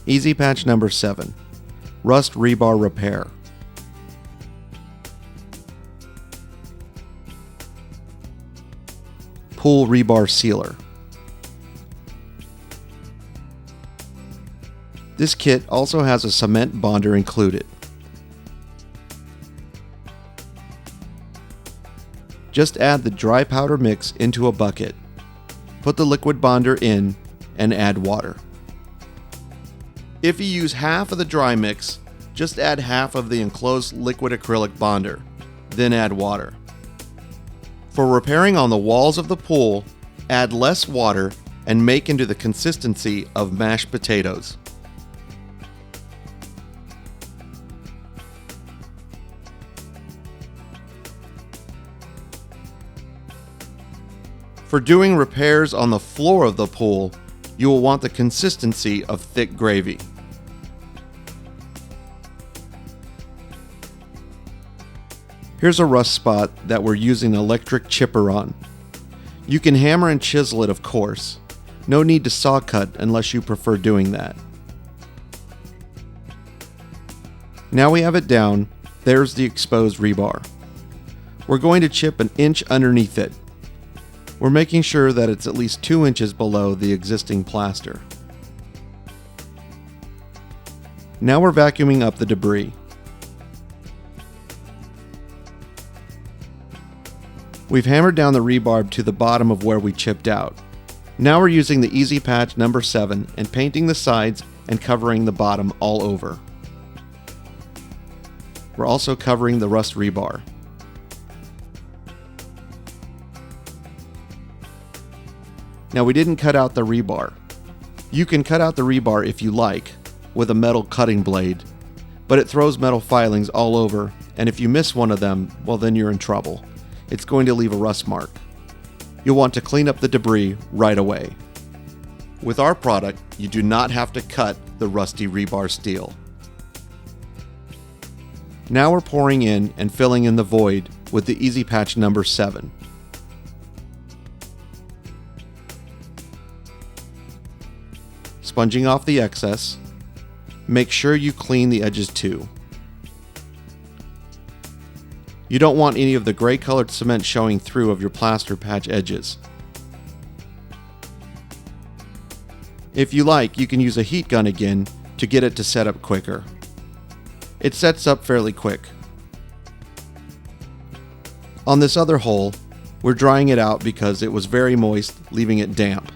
Easy Patch number 7. Rust Rebar Repair. Pool Rebar Sealer. This kit also has a cement bonder included. Just add the dry powder mix into a bucket. Put the liquid bonder in and add water. If you use half of the dry mix, just add half of the enclosed liquid acrylic bonder, then add water. For repairing on the walls of the pool, add less water and make into the consistency of mashed potatoes. For doing repairs on the floor of the pool, you will want the consistency of thick gravy. Here's a rust spot that we're using an electric chipper on. You can hammer and chisel it, of course. No need to saw cut unless you prefer doing that. Now we have it down, there's the exposed rebar. We're going to chip an inch underneath it. We're making sure that it's at least 2 inches below the existing plaster. Now we're vacuuming up the debris. We've hammered down the rebar to the bottom of where we chipped out. Now we're using the Easy Patch number 7 and painting the sides and covering the bottom all over. We're also covering the rust rebar. Now we didn't cut out the rebar. You can cut out the rebar if you like, with a metal cutting blade, but it throws metal filings all over, and if you miss one of them, well then you're in trouble. It's going to leave a rust mark. You'll want to clean up the debris right away. With our product, you do not have to cut the rusty rebar steel. Now we're pouring in and filling in the void with the Easy Patch number 7. Sponging off the excess. Make sure you clean the edges too. You don't want any of the gray colored cement showing through of your plaster patch edges. If you like, you can use a heat gun again to get it to set up quicker. It sets up fairly quick. On this other hole, we're drying it out because it was very moist, leaving it damp.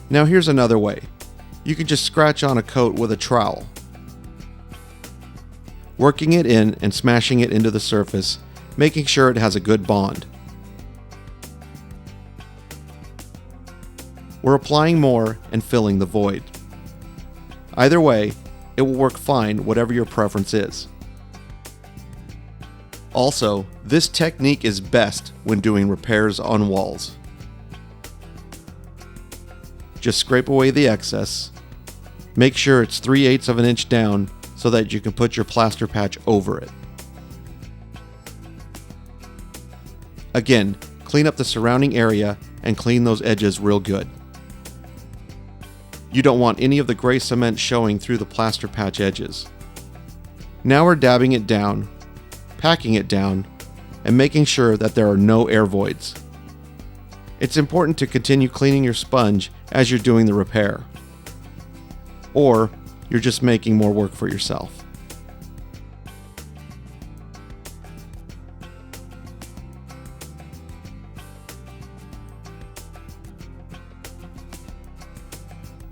Now here's another way. You can just scratch on a coat with a trowel. Working it in and smashing it into the surface, making sure it has a good bond. We're applying more and filling the void. Either way, it will work fine whatever your preference is. Also, this technique is best when doing repairs on walls. Just scrape away the excess. Make sure it's 3/8 of an inch down so that you can put your plaster patch over it. Again, clean up the surrounding area and clean those edges real good. You don't want any of the gray cement showing through the plaster patch edges. Now we're dabbing it down, packing it down, and making sure that there are no air voids. It's important to continue cleaning your sponge as you're doing the repair, or you're just making more work for yourself.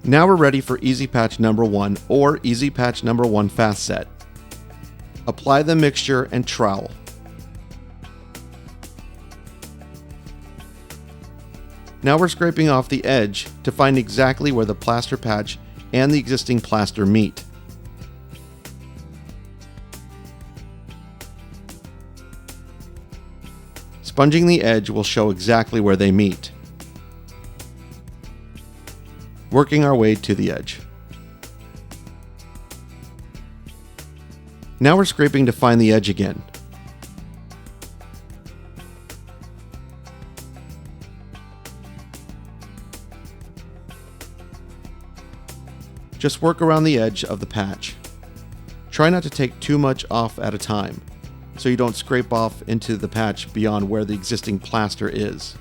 Now we're ready for Easy Patch number 1 or Easy Patch number 1 Fast Set. Apply the mixture and trowel. Now we're scraping off the edge to find exactly where the plaster patch and the existing plaster meet. Sponging the edge will show exactly where they meet. Working our way to the edge. Now we're scraping to find the edge again. Just work around the edge of the patch. Try not to take too much off at a time, so you don't scrape off into the patch beyond where the existing plaster is.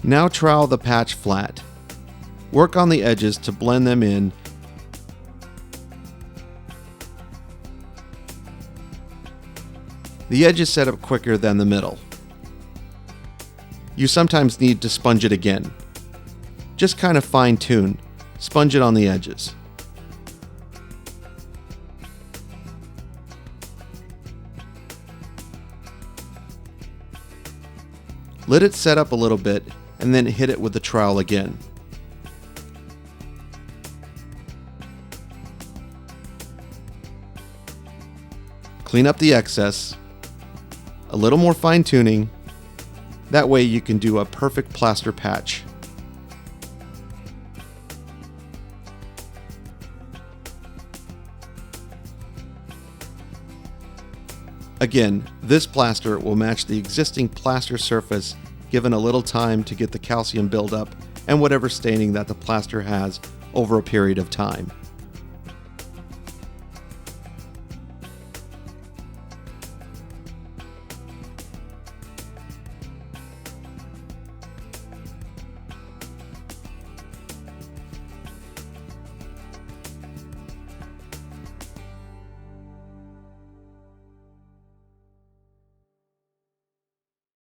Now trowel the patch flat. Work on the edges to blend them in. The edge is set up quicker than the middle. You sometimes need to sponge it again. Just kind of fine-tune, sponge it on the edges. Let it set up a little bit and then hit it with the trowel again. Clean up the excess, a little more fine-tuning, that way you can do a perfect plaster patch. Again, this plaster will match the existing plaster surface given a little time to get the calcium buildup and whatever staining that the plaster has over a period of time.